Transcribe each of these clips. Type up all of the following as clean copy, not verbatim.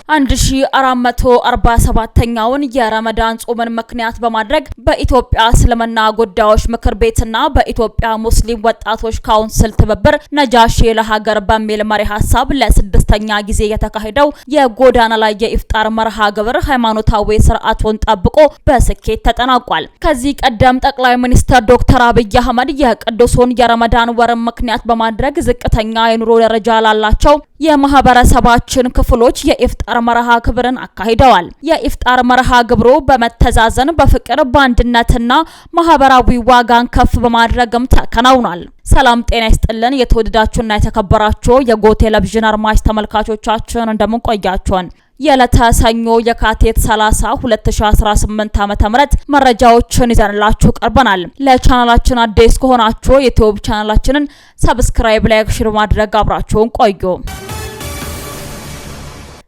1447ኛውን የረመዳን ጾምን ምክንያት በማድረግ በኢትዮጵያ እስልምና ጉዳዮች ምክር ቤትና በኢትዮጵያ ሙስሊም ወጣቶች ካውንስል ትብብር ነጃሺ ለሀገር በሚል መሪ ሐሳብ ለስድስተኛ ጊዜ የተካሄደው የጎዳና ላይ የኢፍጣር መርሃ ግብር ሃይማኖታዊ ስርዓቱን ጠብቆ በስኬት ተጠናቋል። ከዚህ ቀደም ጠቅላይ ሚኒስትር ዶክተር አብይ አህመድ የቅዱሱን የረመዳን ወር ምክንያት በማድረግ ዝቅተኛ የኑሮ ደረጃ ላላቸው የማህበረሰባችን ክፍሎች የኢፍጣር መርሃ ግብርን አካሂደዋል። የኢፍጣር መርሃ ግብሩ በመተዛዘን በፍቅር በአንድነትና ማህበራዊ ዋጋን ከፍ በማድረግም ተከናውኗል። ሰላም ጤና ይስጥልን። የተወደዳችሁና የተከበራችሁ የጎ ቴሌቪዥን አድማጭ ተመልካቾቻችን እንደምን ቆያችሁን? የዕለተ ሰኞ የካቲት 30 2018 ዓ.ም መረጃዎችን ይዘንላችሁ ቀርበናል። ለቻናላችን አዲስ ከሆናችሁ የዩቲዩብ ቻናላችንን ሰብስክራይብ፣ ላይክ፣ ሼር ማድረግ አብራችሁን ቆዩ።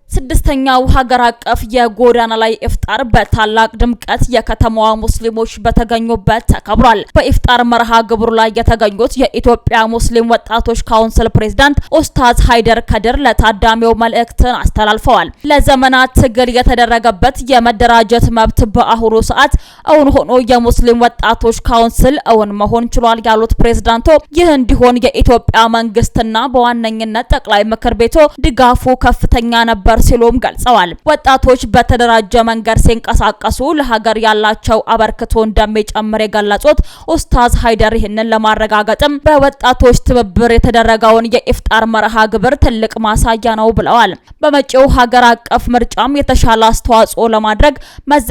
ስድስተኛው ሀገር አቀፍ የጎዳና ላይ ኢፍጣር በታላቅ ድምቀት የከተማዋ ሙስሊሞች በተገኙበት ተከብሯል። በኢፍጣር መርሃ ግብሩ ላይ የተገኙት የኢትዮጵያ ሙስሊም ወጣቶች ካውንስል ፕሬዝዳንት ኡስታዝ ሃይደር ከድር ለታዳሚው መልእክትን አስተላልፈዋል። ለዘመናት ትግል የተደረገበት የመደራጀት መብት በአሁኑ ሰዓት እውን ሆኖ የሙስሊም ወጣቶች ካውንስል እውን መሆን ችሏል ያሉት ፕሬዝዳንቱ ይህ እንዲሆን የኢትዮጵያ መንግስትና በዋነኝነት ጠቅላይ ምክር ቤቱ ድጋፉ ከፍተኛ ነበር ሲሉም ገልጸዋል። ወጣቶች በተደራጀ መንገድ ሲንቀሳቀሱ ለሀገር ያላቸው አበርክቶ እንደሚጨምር የገለጹት ኡስታዝ ሃይደር ይህንን ለማረጋገጥም በወጣቶች ትብብር የተደረገውን የኢፍጣር መርሃ ግብር ትልቅ ማሳያ ነው ብለዋል። በመጪው ሀገር አቀፍ ምርጫም የተሻለ አስተዋጽኦ ለማድረግ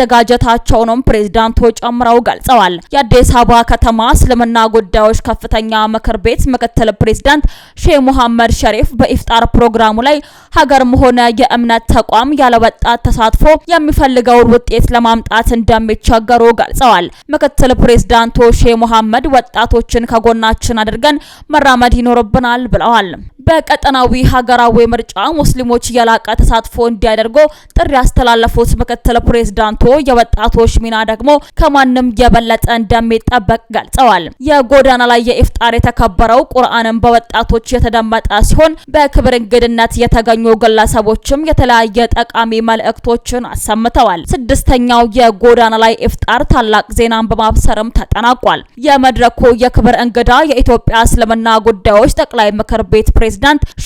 መዘጋጀታቸውንም ፕሬዝዳንቱ ጨምረው ገልጸዋል። የአዲስ አበባ ከተማ እስልምና ጉዳዮች ከፍተኛ ምክር ቤት ምክትል ፕሬዝዳንት ሼህ መሐመድ ሸሪፍ በኢፍጣር ፕሮግራሙ ላይ ሀገርም ሆነ የእምነት ተቋም ያለ ወጣት ተሳትፎ የሚፈልገውን ውጤት ለማምጣት እንደሚቸገሩ ገልጸዋል። ምክትል ፕሬዝዳንቱ ሼህ መሐመድ ወጣቶችን ከጎናችን አድርገን መራመድ ይኖርብናል ብለዋል። በቀጠናዊ ሀገራዊ ምርጫ ሙስሊሞች የላቀ ተሳትፎ እንዲያደርጉ ጥሪ ያስተላለፉት ምክትል ፕሬዝዳንቱ የወጣቶች ሚና ደግሞ ከማንም የበለጠ እንደሚጠበቅ ገልጸዋል። የጎዳና ላይ የኢፍጣር የተከበረው ቁርአንን በወጣቶች የተደመጠ ሲሆን በክብር እንግድነት የተገኙ ግለሰቦችም የተለያየ ጠቃሚ መልእክቶችን አሰምተዋል። ስድስተኛው የጎዳና ላይ ኢፍጣር ታላቅ ዜናን በማብሰርም ተጠናቋል። የመድረኩ የክብር እንግዳ የኢትዮጵያ እስልምና ጉዳዮች ጠቅላይ ምክር ቤት ፕሬዝዳንት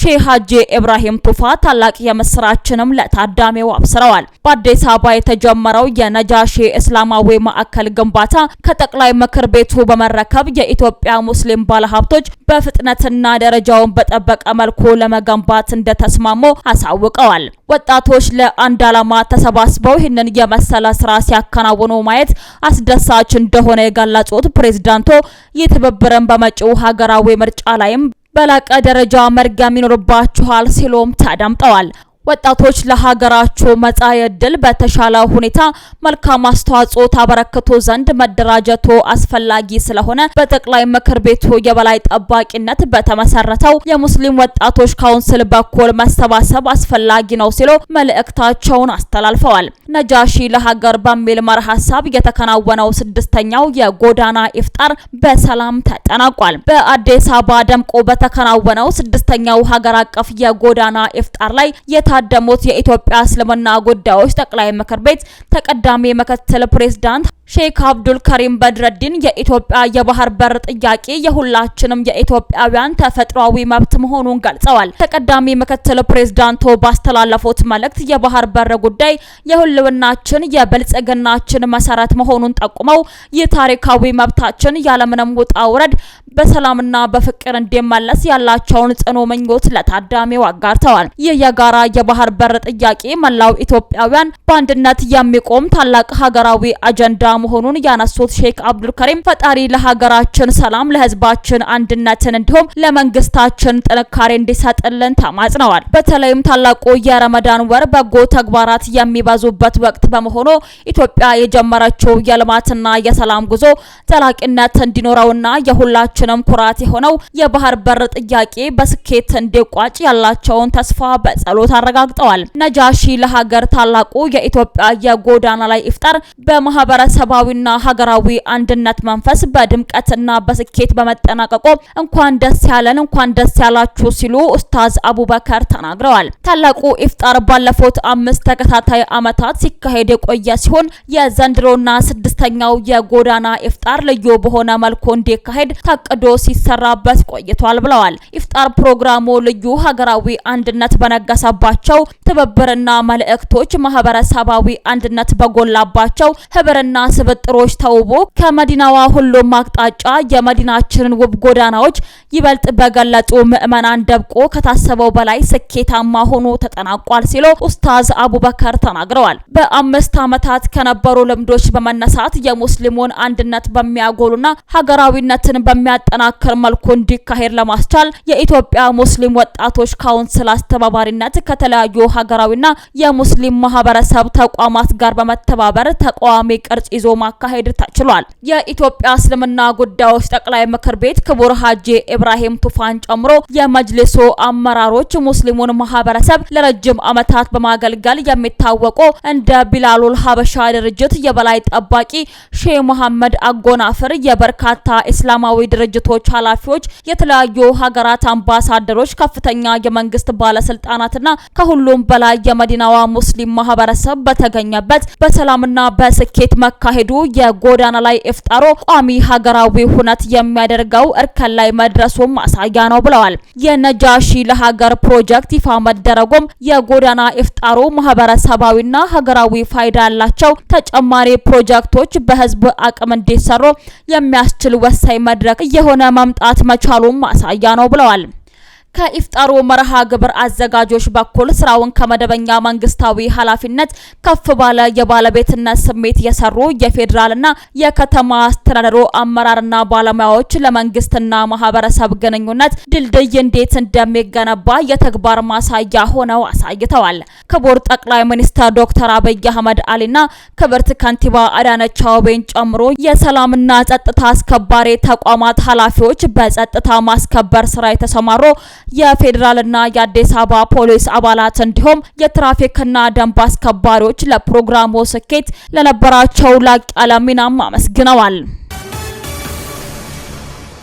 ሼህ ሀጂ ኢብራሂም ቱፋ ታላቅ የምስራችንም ለታዳሚው አብስረዋል። በአዲስ አበባ የተጀመረው የነጃሺ እስላማዊ ማዕከል ግንባታ ከጠቅላይ ምክር ቤቱ በመረከብ የኢትዮጵያ ሙስሊም ባለሀብቶች በፍጥነትና ደረጃውን በጠበቀ መልኩ ለመገንባት እንደተስማሙ አሳውቀዋል። ወጣቶች ለአንድ ዓላማ ተሰባስበው ይህንን የመሰለ ስራ ሲያከናውኑ ማየት አስደሳች እንደሆነ የገለጹት ፕሬዝዳንቱ ይህ ትብብርን በመጪው ሀገራዊ ምርጫ ላይም በላቀ ደረጃ መርገም ይኖርባችኋል ሲሉም ተደምጠዋል። ወጣቶች ለሀገራቸው መጻኢ ዕድል በተሻለ ሁኔታ መልካም አስተዋጽኦ ታበረክቱ ዘንድ መደራጀቱ አስፈላጊ ስለሆነ በጠቅላይ ምክር ቤቱ የበላይ ጠባቂነት በተመሰረተው የሙስሊም ወጣቶች ካውንስል በኩል መሰባሰብ አስፈላጊ ነው ሲሉ መልእክታቸውን አስተላልፈዋል። ነጃሺ ለሀገር በሚል መርህ ሐሳብ የተከናወነው ስድስተኛው የጎዳና ኢፍጣር በሰላም ተጠናቋል። በአዲስ አበባ ደምቆ በተከናወነው ስድስተኛው ሀገር አቀፍ የጎዳና ኢፍጣር ላይ የታደሙት የኢትዮጵያ እስልምና ጉዳዮች ጠቅላይ ምክር ቤት ተቀዳሚ ምክትል ፕሬዝዳንት ሼክ አብዱል ከሪም በድረዲን የኢትዮጵያ የባህር በር ጥያቄ የሁላችንም የኢትዮጵያውያን ተፈጥሯዊ መብት መሆኑን ገልጸዋል። ተቀዳሚ ምክትል ፕሬዝዳንቱ ባስተላለፉት መልእክት የባህር በር ጉዳይ የሁሉናችን የብልጽግናችን መሰረት መሆኑን ጠቁመው ይህ ታሪካዊ መብታችን ያለምንም ውጣ ውረድ በሰላምና በፍቅር እንዲመለስ ያላቸውን ጽኑ ምኞት ለታዳሚው አጋርተዋል። ይህ የጋራ የባህር በር ጥያቄ መላው ኢትዮጵያውያን በአንድነት የሚቆም ታላቅ ሀገራዊ አጀንዳ መሆኑን ያነሱት ሼክ አብዱል ከሪም ፈጣሪ ለሀገራችን ሰላም፣ ለህዝባችን አንድነትን እንዲሁም ለመንግስታችን ጥንካሬ እንዲሰጥልን ተማጽነዋል። በተለይም ታላቁ የረመዳን ወር በጎ ተግባራት የሚበዙበት ወቅት በመሆኑ ኢትዮጵያ የጀመረችው የልማትና የሰላም ጉዞ ዘላቂነት እንዲኖረውና የሁላችንም ኩራት የሆነው የባህር በር ጥያቄ በስኬት እንዲቋጭ ያላቸውን ተስፋ በጸሎት አረጋግጠዋል። ነጃሺ ለሀገር ታላቁ የኢትዮጵያ የጎዳና ላይ ኢፍጣር በማህበረሰብ ሰባዊና ሀገራዊ አንድነት መንፈስ በድምቀትና በስኬት በመጠናቀቁ እንኳን ደስ ያለን እንኳን ደስ ያላችሁ ሲሉ ኡስታዝ አቡበከር ተናግረዋል። ታላቁ ኢፍጣር ባለፉት 5 ተከታታይ ዓመታት ሲካሄድ የቆየ ሲሆን የዘንድሮና 6ኛው የጎዳና ኢፍጣር ልዩ በሆነ መልኩ እንዲካሄድ ታቅዶ ሲሰራበት ቆይቷል ብለዋል። ኢፍጣር ፕሮግራሙ ልዩ ሀገራዊ አንድነት በነገሰባቸው ትብብርና መልእክቶች ማህበረሰባዊ አንድነት በጎላባቸው ህብርና ስብጥሮች ተውቦ ከመዲናዋ ሁሉም አቅጣጫ የመዲናችንን ውብ ጎዳናዎች ይበልጥ በገለጡ ምዕመናን ደብቆ ከታሰበው በላይ ስኬታማ ሆኖ ተጠናቋል ሲሉ ኡስታዝ አቡበከር ተናግረዋል። በ5 ዓመታት ከነበሩ ልምዶች በመነሳት የሙስሊሙን አንድነት በሚያጎሉና ሀገራዊነትን በሚያጠናክር መልኩ እንዲካሄድ ለማስቻል የኢትዮጵያ ሙስሊም ወጣቶች ካውንስል አስተባባሪነት ከተለያዩ ሀገራዊና የሙስሊም ማህበረሰብ ተቋማት ጋር በመተባበር ተቋሚ ቅርጽ ይዞ ማካሄድ ተችሏል። የኢትዮጵያ እስልምና ጉዳዮች ጠቅላይ ምክር ቤት ክቡር ሀጂ ኢብራሂም ቱፋን ጨምሮ የመጅሊሱ አመራሮች ሙስሊሙን ማህበረሰብ ለረጅም ዓመታት በማገልገል የሚታወቁ እንደ ቢላሉል ሀበሻ ድርጅት የበላይ ጠባቂ ሼህ መሐመድ አጎናፍር፣ የበርካታ እስላማዊ ድርጅቶች ኃላፊዎች፣ የተለያዩ ሀገራት አምባሳደሮች፣ ከፍተኛ የመንግስት ባለስልጣናትና ከሁሉም በላይ የመዲናዋ ሙስሊም ማህበረሰብ በተገኘበት በሰላምና በስኬት መካሄዱ የጎዳና ላይ ኢፍጣሩ ቋሚ ሀገራዊ ሁነት የሚያደርገው እርከን ላይ መድረሱም ማሳያ ነው ብለዋል። የነጃሺ ለሀገር ፕሮጀክት ይፋ መደረጉም የጎዳና ኢፍጣሩ ማህበረሰባዊና ሀገራዊ ፋይዳ ያላቸው ተጨማሪ ፕሮጀክቶች በህዝብ አቅም እንዲሰሩ የሚያስችል ወሳኝ መድረክ እየሆነ መምጣት መቻሉም ማሳያ ነው ብለዋል። ከኢፍጣሩ መርሃ ግብር አዘጋጆች በኩል ስራውን ከመደበኛ መንግስታዊ ኃላፊነት ከፍ ባለ የባለቤትነት ስሜት የሰሩ የፌዴራልና የከተማ አስተዳደሩ አመራርና ባለሙያዎች ለመንግስትና ማህበረሰብ ግንኙነት ድልድይ እንዴት እንደሚገነባ የተግባር ማሳያ ሆነው አሳይተዋል። ክቡር ጠቅላይ ሚኒስትር ዶክተር አብይ አህመድ አሊና ክብርት ከንቲባ አዳነች አቤቤን ጨምሮ የሰላምና ጸጥታ አስከባሪ ተቋማት ኃላፊዎች፣ በጸጥታ ማስከበር ስራ የተሰማሩ የፌዴራልና የአዲስ አበባ ፖሊስ አባላት እንዲሁም የትራፊክና ደንብ አስከባሪዎች ለፕሮግራሙ ስኬት ለነበራቸው ላቅ ያለ ሚናም አመስግነዋል።